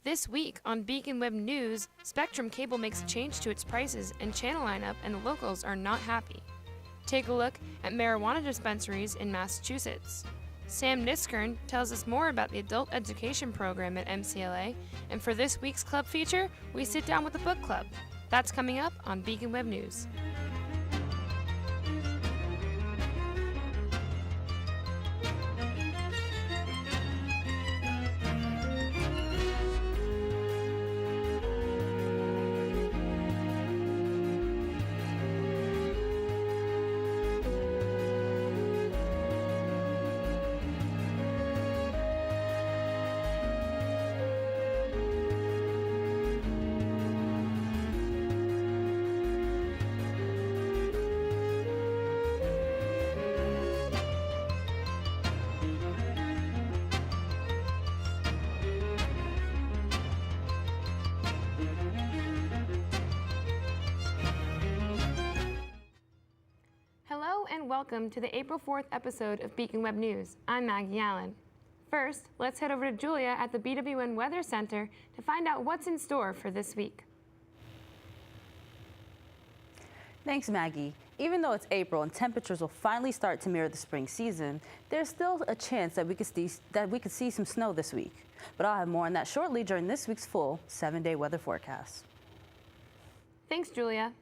This week on Beacon Web News, Spectrum Cable makes a change to its prices and channel lineup, and the locals are not happy. Take a look at marijuana dispensaries in Massachusetts. Sam Niskern tells us more about the adult education program at MCLA, and for this week's club feature, we sit down with the book club. That's coming up on Beacon Web News. Hello and welcome to the April 4th episode of Beacon Web News. I'm Maggie Allen. First, let's head over to Julia at the BWN Weather Center to find out what's in store for this week. Thanks, Maggie. Even though it's April and temperatures will finally start to mirror the spring season, there's still a chance that we could see some snow this week. But I'll have more on that shortly during this week's full 7-day weather forecast. Thanks, Julia.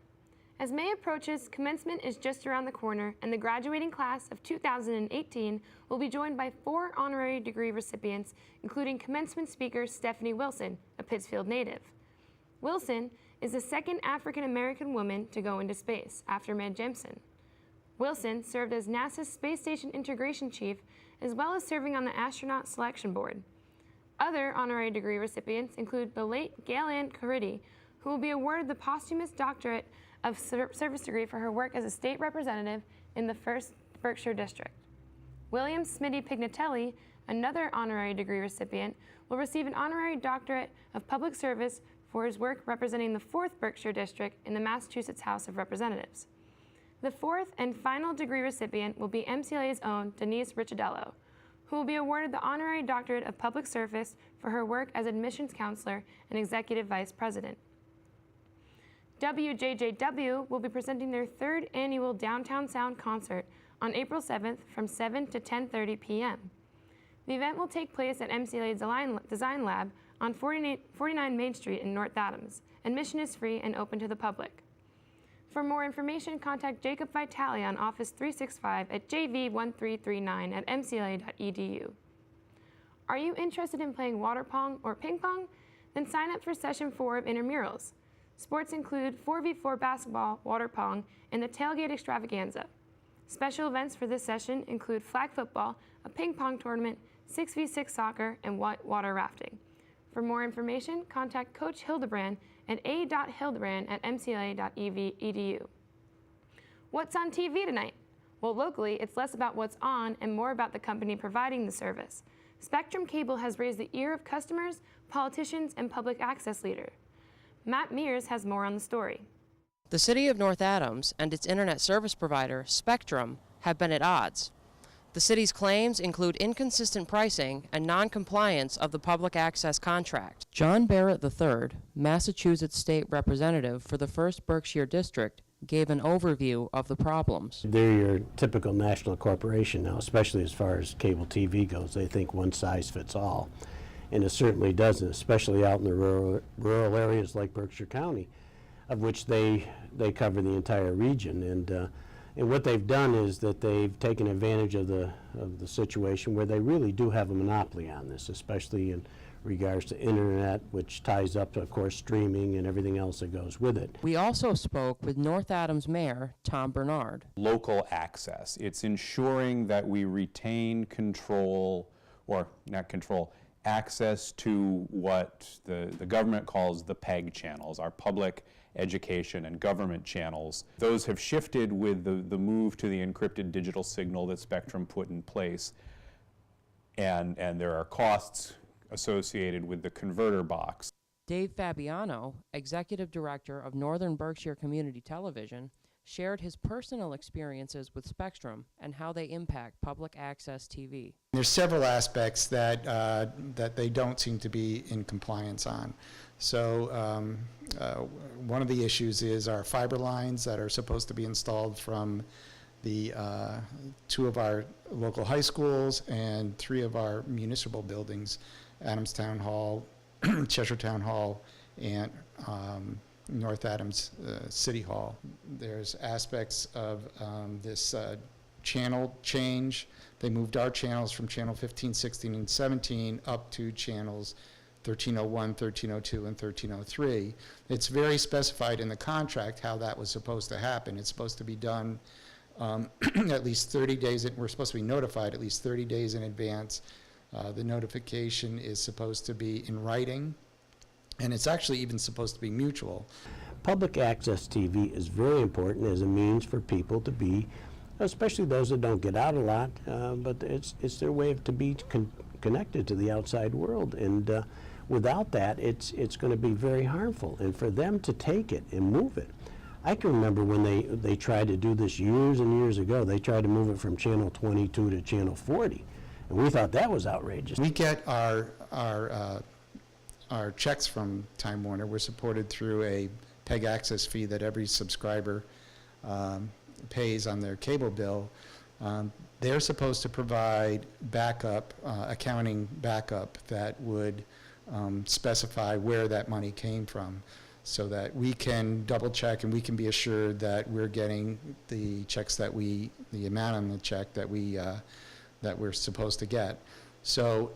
As May approaches, commencement is just around the corner, and the graduating class of 2018 will be joined by 4 honorary degree recipients, including commencement speaker Stephanie Wilson, a Pittsfield native. Wilson is the second African-American woman to go into space, after Mae Jemison. Wilson served as NASA's Space Station Integration Chief, as well as serving on the Astronaut Selection Board. Other honorary degree recipients include the late Gail Ann Caridi, who will be awarded the posthumous doctorate of service degree for her work as a state representative in the 1st Berkshire District. William Smitty Pignatelli, another honorary degree recipient, will receive an honorary doctorate of public service for his work representing the 4th Berkshire District in the Massachusetts House of Representatives. The 4th and final degree recipient will be MCLA's own Denise Ricciardello, who will be awarded the honorary doctorate of public service for her work as admissions counselor and executive vice president. WJJW will be presenting their 3rd annual Downtown Sound concert on April 7th from 7 to 10:30 p.m. The event will take place at MCLA Design Lab on 49 Main Street in North Adams. Admission is free and open to the public. For more information, contact Jacob Vitale on Office 365 at jv1339@mcla.edu. Are you interested in playing water pong or ping pong? Then sign up for Session 4 of Intramurals. Sports include 4v4 basketball, water pong, and the tailgate extravaganza. Special events for this session include flag football, a ping pong tournament, 6v6 soccer, and water rafting. For more information, contact Coach Hildebrand at a.hildebrand@mcla.edu. What's on TV tonight? Well, locally, it's less about what's on and more about the company providing the service. Spectrum Cable has raised the ear of customers, politicians, and public access leaders. Matt Mears has more on the story. The City of North Adams and its internet service provider, Spectrum, have been at odds. The city's claims include inconsistent pricing and non-compliance of the public access contract. John Barrett III, Massachusetts State Representative for the 1st Berkshire District, gave an overview of the problems. They're your typical national corporation now, especially as far as cable TV goes. They think one size fits all. And it certainly doesn't, especially out in the rural areas like Berkshire County, of which they cover the entire region. And what they've done is that they've taken advantage of the situation where they really do have a monopoly on this, especially in regards to internet, which ties up, of course, streaming and everything else that goes with it. We also spoke with North Adams Mayor Tom Bernard. Local access. It's ensuring that we retain control, or not control, access to what the government calls the PEG channels, our public education and government channels. Those have shifted with the move to the encrypted digital signal that Spectrum put in place, and there are costs associated with the converter box. Dave Fabiano, Executive Director of Northern Berkshire Community Television, shared his personal experiences with Spectrum and how they impact public access TV. There's several aspects that that they don't seem to be in compliance on. So one of the issues is our fiber lines that are supposed to be installed from the 2 of our local high schools and 3 of our municipal buildings, Adams Town Hall, Cheshire Town Hall, and North Adams City Hall. There's aspects of this channel change. They moved our channels from channel 15, 16, and 17 up to channels 1301, 1302, and 1303. It's very specified in the contract how that was supposed to happen. It's supposed to be done at least 30 days, we're supposed to be notified at least 30 days in advance. The notification is supposed to be in writing, and it's actually even supposed to be mutual. Public access TV is very important as a means for people to be, especially those that don't get out a lot, but it's their way to be connected to the outside world. And without that, it's going to be very harmful. And for them to take it and move it, I can remember when they tried to do this years and years ago. They tried to move it from channel 22 to channel 40, and we thought that was outrageous. We get our checks from Time Warner. We're supported through a PEG access fee that every subscriber pays on their cable bill. They're supposed to provide backup, accounting backup that would specify where that money came from, so that we can double check and we can be assured that we're getting the checks that the amount on the check that we're supposed to get. So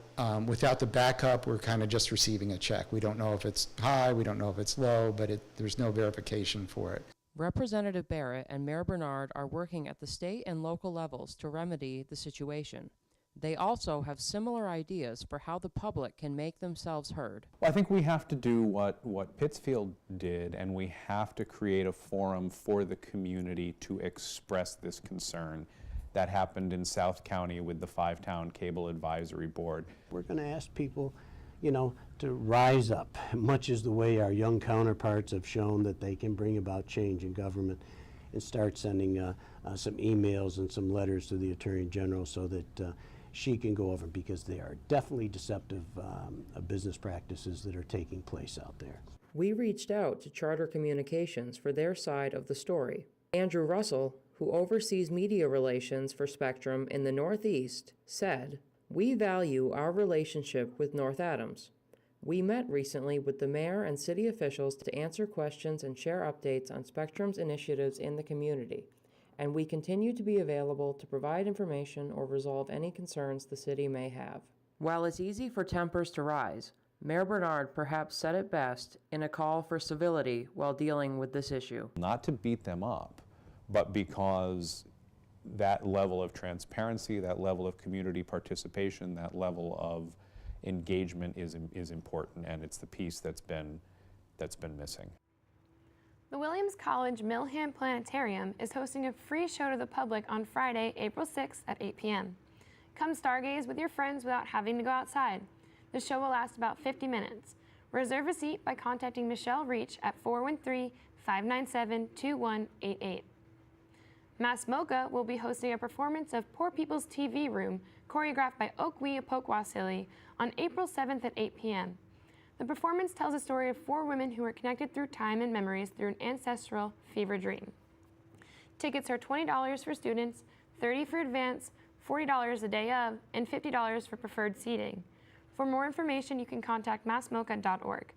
without the backup, we're kind of just receiving a check. We don't know if it's high, we don't know if it's low, but there's no verification for it. Representative Barrett and Mayor Bernard are working at the state and local levels to remedy the situation. They also have similar ideas for how the public can make themselves heard. Well, I think we have to do what Pittsfield did, and we have to create a forum for the community to express this concern. That happened in South County with the 5-town Cable Advisory Board. We're going to ask people, to rise up, much as the way our young counterparts have shown that they can bring about change in government, and start sending some emails and some letters to the Attorney General so that she can go over, because they are definitely deceptive business practices that are taking place out there. We reached out to Charter Communications for their side of the story. Andrew Russell, who oversees media relations for Spectrum in the Northeast, said, "We value our relationship with North Adams. We met recently with the mayor and city officials to answer questions and share updates on Spectrum's initiatives in the community, and we continue to be available to provide information or resolve any concerns the city may have." While it's easy for tempers to rise, Mayor Bernard perhaps said it best in a call for civility while dealing with this issue. Not to beat them up, but because that level of transparency, that level of community participation, that level of engagement is important, and it's the piece that's been missing. The Williams College Millham Planetarium is hosting a free show to the public on Friday, April 6th at 8 p.m. Come stargaze with your friends without having to go outside. The show will last about 50 minutes. Reserve a seat by contacting Michelle Reach at 413-597-2188. Mass Mocha will be hosting a performance of Poor People's TV Room, choreographed by Okwe Apokwasilli, on April 7th at 8 p.m. The performance tells a story of 4 women who are connected through time and memories through an ancestral fever dream. Tickets are $20 for students, $30 for advance, $40 the day of, and $50 for preferred seating. For more information, you can contact massmocha.org.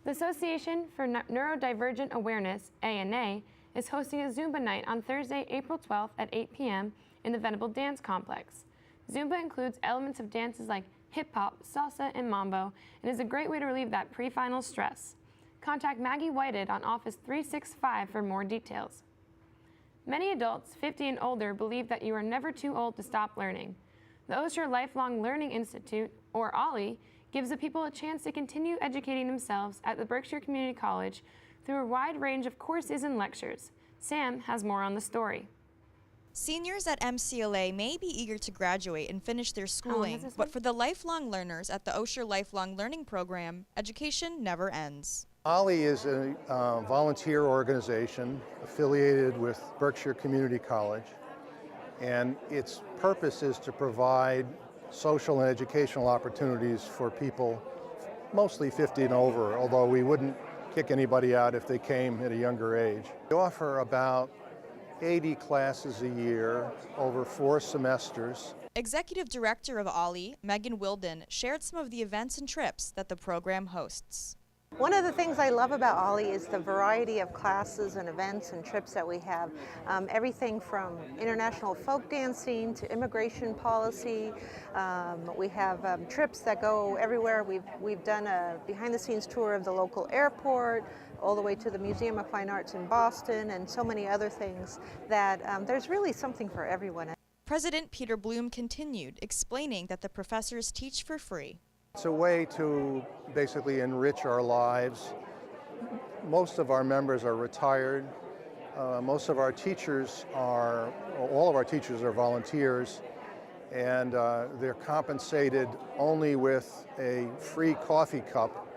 The Association for Neurodivergent Awareness, ANA, is hosting a Zumba night on Thursday, April 12th at 8 p.m. in the Venable Dance Complex. Zumba includes elements of dances like hip-hop, salsa, and mambo, and is a great way to relieve that pre-final stress. Contact Maggie Whited on Office 365 for more details. Many adults 50 and older believe that you are never too old to stop learning. The Osher Lifelong Learning Institute, or OLLI, gives the people a chance to continue educating themselves at the Berkshire Community College through a wide range of courses and lectures. Sam has more on the story. Seniors at MCLA may be eager to graduate and finish their schooling, but for the lifelong learners at the Osher Lifelong Learning Program, education never ends. OLLI is a volunteer organization affiliated with Berkshire Community College, and its purpose is to provide social and educational opportunities for people mostly 50 and over, although we wouldn't kick anybody out if they came at a younger age. We offer about 80 classes a year over 4 semesters. Executive Director of OLLI, Megan Wilden, shared some of the events and trips that the program hosts. One of the things I love about OLLI is the variety of classes and events and trips that we have. Everything from international folk dancing to immigration policy. We have trips that go everywhere. We've done a behind-the-scenes tour of the local airport, all the way to the Museum of Fine Arts in Boston, and so many other things that there's really something for everyone. President Peter Bloom continued, explaining that the professors teach for free. It's a way to basically enrich our lives. Most of our members are retired. Most of our teachers are, all of our teachers are volunteers, and they're compensated only with a free coffee cup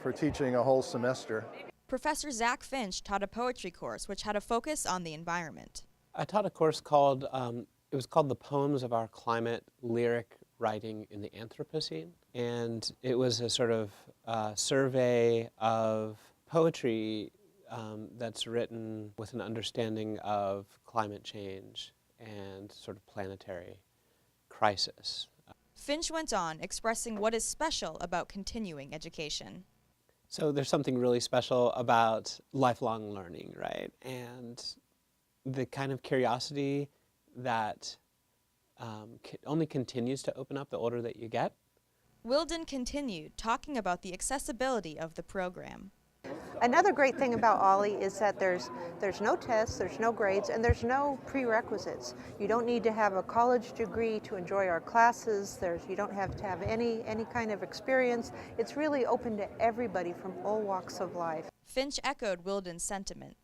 for teaching a whole semester. Professor Zach Finch taught a poetry course which had a focus on the environment. I taught a course called, it was called The Poems of Our Climate, Lyric Writing in the Anthropocene. And it was a sort of survey of poetry that's written with an understanding of climate change and sort of planetary crisis. Finch went on, expressing what is special about continuing education. So there's something really special about lifelong learning, right? And the kind of curiosity that only continues to open up the older that you get. Wilden continued, talking about the accessibility of the program. Another great thing about OLLI is that there's no tests, there's no grades, and there's no prerequisites. You don't need to have a college degree to enjoy our classes. You don't have to have any kind of experience. It's really open to everybody from all walks of life. Finch echoed Wilden's sentiment.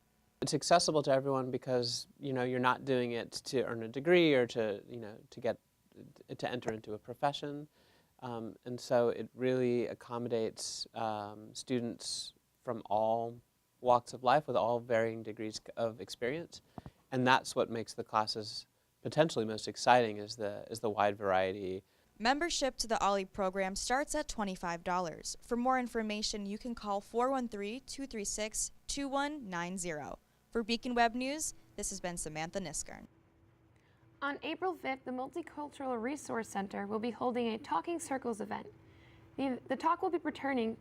It's accessible to everyone because, you know, you're not doing it to earn a degree or to enter into a profession. And so it really accommodates students from all walks of life with all varying degrees of experience. And that's what makes the classes potentially most exciting is the wide variety. Membership to the OLLI program starts at $25. For more information, you can call 413-236-2190. For Beacon Web News, this has been Samantha Niskern. On April 5th, the Multicultural Resource Center will be holding a Talking Circles event. The talk will be pertaining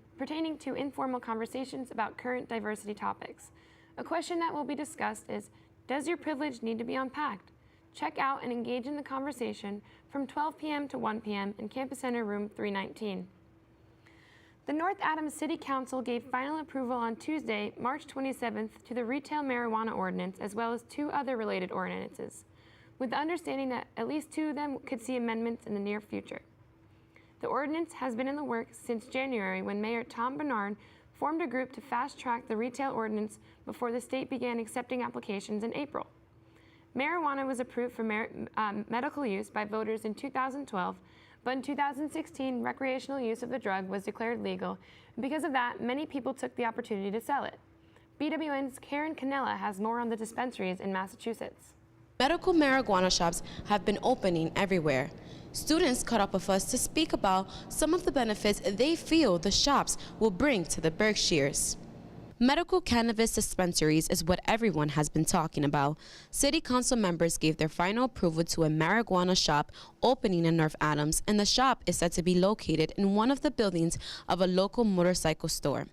to informal conversations about current diversity topics. A question that will be discussed is, does your privilege need to be unpacked? Check out and engage in the conversation from 12 p.m. to 1 p.m. in Campus Center Room 319. The North Adams City Council gave final approval on Tuesday, March 27th, to the Retail Marijuana Ordinance as well as 2 other related ordinances, with the understanding that at least 2 of them could see amendments in the near future. The ordinance has been in the works since January when Mayor Tom Bernard formed a group to fast-track the retail ordinance before the state began accepting applications in April. Marijuana was approved for medical use by voters in 2012, but in 2016, recreational use of the drug was declared legal, and because of that, many people took the opportunity to sell it. BWN's Karen Canella has more on the dispensaries in Massachusetts. Medical marijuana shops have been opening everywhere. Students caught up with us to speak about some of the benefits they feel the shops will bring to the Berkshires. Medical cannabis dispensaries is what everyone has been talking about. City Council members gave their final approval to a marijuana shop opening in North Adams, and the shop is said to be located in one of the buildings of a local motorcycle store.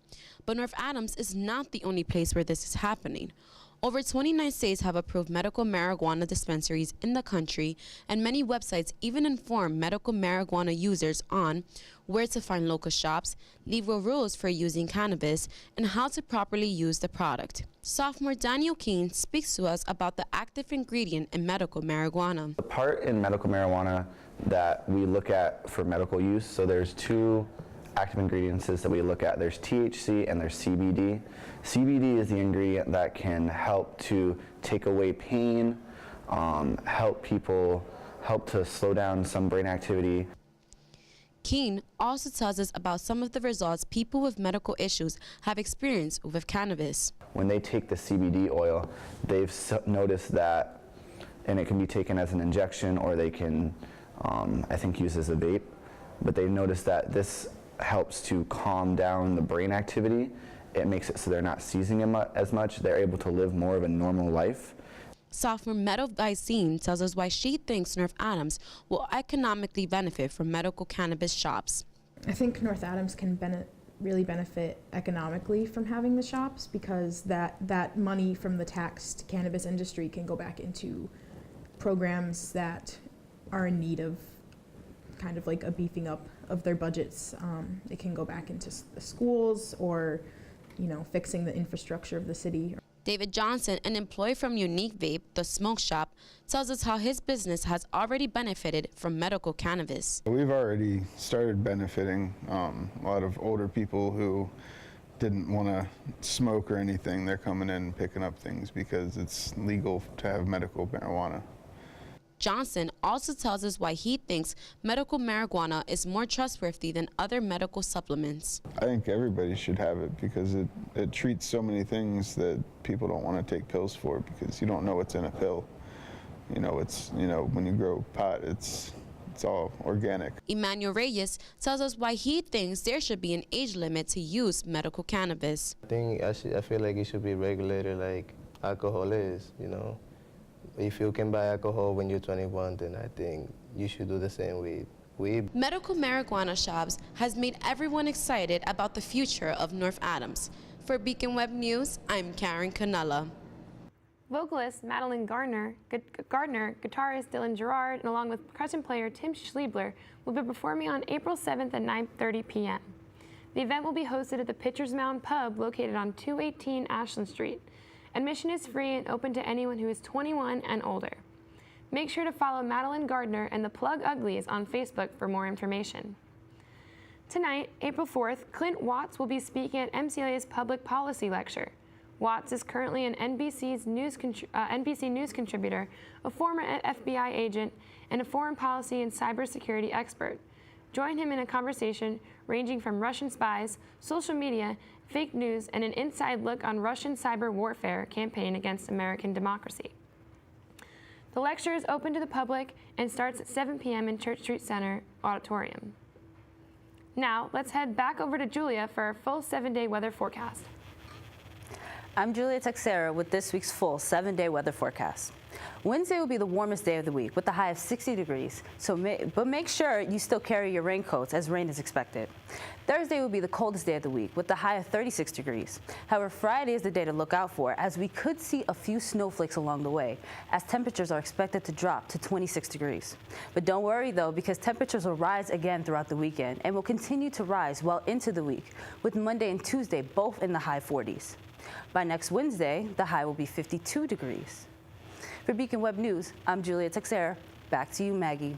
But North Adams is not the only place where this is happening. Over 29 states have approved medical marijuana dispensaries in the country, and many websites even inform medical marijuana users on where to find local shops, legal rules for using cannabis, and how to properly use the product. Sophomore Daniel Keene speaks to us about the active ingredient in medical marijuana. The part in medical marijuana that we look at for medical use, so there's 2 active ingredients that we look at. There's THC and there's CBD. CBD is the ingredient that can help to take away pain, help to slow down some brain activity. Keene also tells us about some of the results people with medical issues have experienced with cannabis. When they take the CBD oil, they've noticed that, and it can be taken as an injection or they can, I think, use as a vape, but they've noticed that this helps to calm down the brain activity. It makes it so they're not seizing as much. They're able to live more of a normal life. Sophomore Meadow Vicene tells us why she thinks North Adams will economically benefit from medical cannabis shops. I think North Adams can really benefit economically from having the shops, because that money from the taxed cannabis industry can go back into programs that are in need of kind of like a beefing up of their budgets. It can go back into the schools or, fixing the infrastructure of the city. David Johnson, an employee from Unique Vape, the smoke shop, tells us how his business has already benefited from medical cannabis. We've already started benefiting a lot of older people who didn't want to smoke or anything. They're coming in and picking up things because it's legal to have medical marijuana. Johnson also tells us why he thinks medical marijuana is more trustworthy than other medical supplements. I think everybody should have it because it treats so many things that people don't want to take pills for, because you don't know what's in a pill. When you grow pot, it's all organic. Emmanuel Reyes tells us why he thinks there should be an age limit to use medical cannabis. I feel like it should be regulated like alcohol is, If you can buy alcohol when you're 21, then I think you should do the same with weed. Medical marijuana shops has made everyone excited about the future of North Adams. For Beacon Web News, I'm Karen Canella. Vocalist Madeline Gardner, guitarist Dylan Gerard, and along with percussion player Tim Schliebler will be performing on April 7th at 9:30 p.m. The event will be hosted at the Pitcher's Mound Pub located on 218 Ashland Street. Admission is free and open to anyone who is 21 and older. Make sure to follow Madeline Gardner and the Plug Uglies on Facebook for more information. Tonight, April 4th, Clint Watts will be speaking at MCLA's Public Policy Lecture. Watts is currently an NBC News contributor, a former FBI agent, and a foreign policy and cybersecurity expert. Join him in a conversation ranging from Russian spies, social media, fake news, and an inside look on Russian cyber warfare campaign against American democracy. The lecture is open to the public and starts at 7 p.m. in Church Street Center Auditorium. Now, let's head back over to Julia for our full 7-day weather forecast. I'm Julia Texera with this week's full 7-day weather forecast. Wednesday will be the warmest day of the week with a high of 60 degrees, but make sure you still carry your raincoats as rain is expected. Thursday will be the coldest day of the week with a high of 36 degrees. However, Friday is the day to look out for, as we could see a few snowflakes along the way, as temperatures are expected to drop to 26 degrees. But don't worry though, because temperatures will rise again throughout the weekend and will continue to rise well into the week, with Monday and Tuesday both in the high 40s. By next Wednesday, the high will be 52 degrees. For Beacon Web News, I'm Julia Texera. Back to you, Maggie.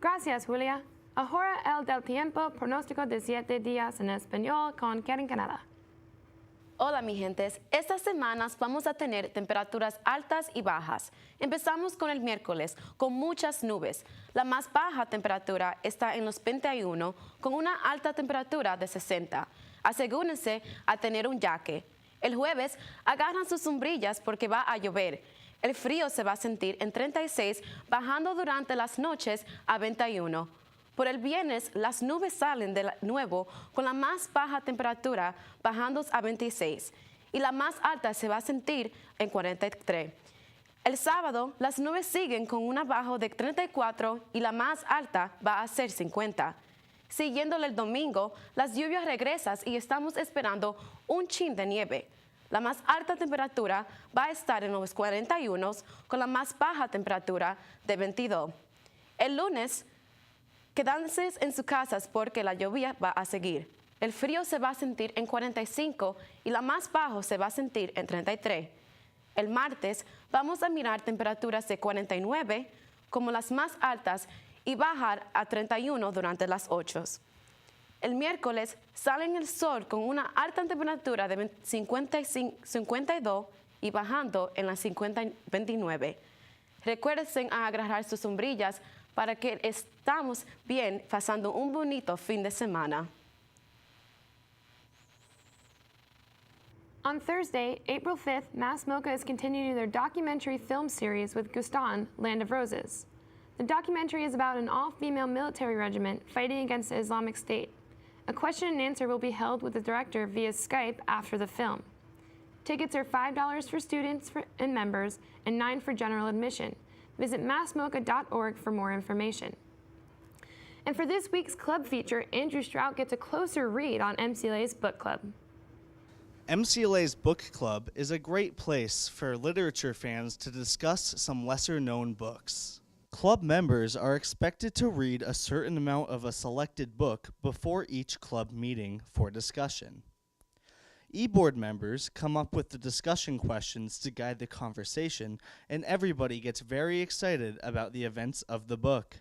Gracias, Julia. Ahora el del tiempo, pronóstico de 7 días en español con Karen Canada. Hola, mi gentes. Estas semanas vamos a tener temperaturas altas y bajas. Empezamos con el miércoles, con muchas nubes. La más baja temperatura está en los 21, con una alta temperatura de 60. Asegúrense a tener un jaque. El jueves, agarran sus sombrillas porque va a llover. El frío se va a sentir en 36, bajando durante las noches a 21. Por el viernes, las nubes salen de nuevo con la más baja temperatura bajando a 26 y la más alta se va a sentir en 43. El sábado, las nubes siguen con una baja de 34 y la más alta va a ser 50. Siguiéndole el domingo, las lluvias regresan y estamos esperando un chin de nieve. La más alta temperatura va a estar en los 41 con la más baja temperatura de 22. El lunes, quédense en sus casas porque la lluvia va a seguir. El frío se va a sentir en 45 y la más baja se va a sentir en 33. El martes vamos a mirar temperaturas de 49 como las más altas y bajar a 31 durante las 8. El miércoles sale el sol con una alta temperatura de 52 y bajando en las 29. Recuerden a agarrar sus sombrillas para que estamos bien pasando un bonito fin de semana. On Thursday, April 5th, Mass MoCA is continuing their documentary film series with Gustan, Land of Roses. The documentary is about an all-female military regiment fighting against the Islamic State. A question and answer will be held with the director via Skype after the film. Tickets are $5 for students and members and $9 for general admission. Visit massmoca.org for more information. And for this week's club feature, Andrew Strout gets a closer read on MCLA's book club. MCLA's Book Club is a great place for literature fans to discuss some lesser-known books. Club members are expected to read a certain amount of a selected book before each club meeting for discussion. E-board members come up with the discussion questions to guide the conversation, and everybody gets very excited about the events of the book.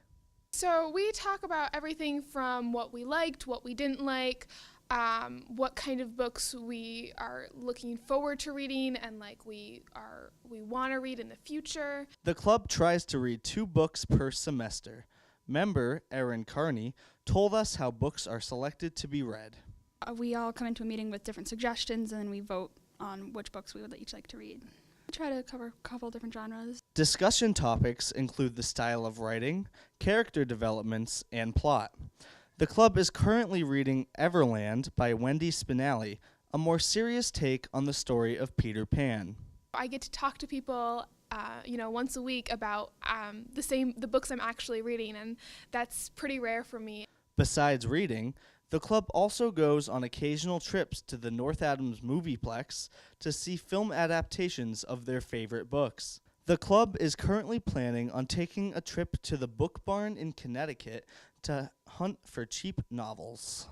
So we talk about everything from what we liked, what we didn't like, what kind of books we are looking forward to reading and we want to read in the future. The club tries to read 2 books per semester. Member Erin Carney told us how books are selected to be read. We all come into a meeting with different suggestions and then we vote on which books we would each like to read. We try to cover a couple different genres. Discussion topics include the style of writing, character developments, and plot. The club is currently reading Everland by Wendy Spinelli, a more serious take on the story of Peter Pan. I get to talk to people, once a week about the books I'm actually reading, and that's pretty rare for me. Besides reading, the club also goes on occasional trips to the North Adams Movieplex to see film adaptations of their favorite books. The club is currently planning on taking a trip to the Book Barn in Connecticut to hunt for cheap novels.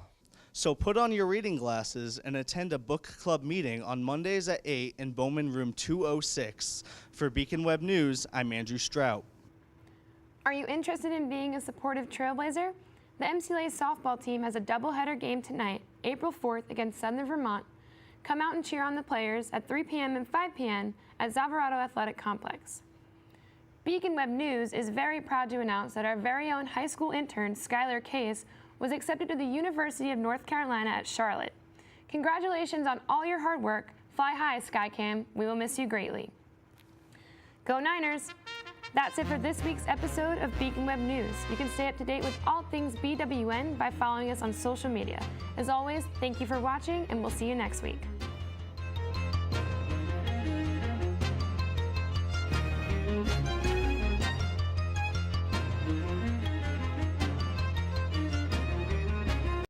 So put on your reading glasses and attend a book club meeting on Mondays at 8 in Bowman Room 206. For Beacon Web News, I'm Andrew Strout. Are you interested in being a supportive trailblazer? The MCLA softball team has a doubleheader game tonight, April 4th against Southern Vermont. Come out and cheer on the players at 3 p.m. and 5 p.m. at Zavarado Athletic Complex. Beacon Web News is very proud to announce that our very own high school intern, Skylar Case, was accepted to the University of North Carolina at Charlotte. Congratulations on all your hard work. Fly high, SkyCam. We will miss you greatly. Go Niners! That's it for this week's episode of Beacon Web News. You can stay up to date with all things BWN by following us on social media. As always, thank you for watching, and we'll see you next week. Thank you.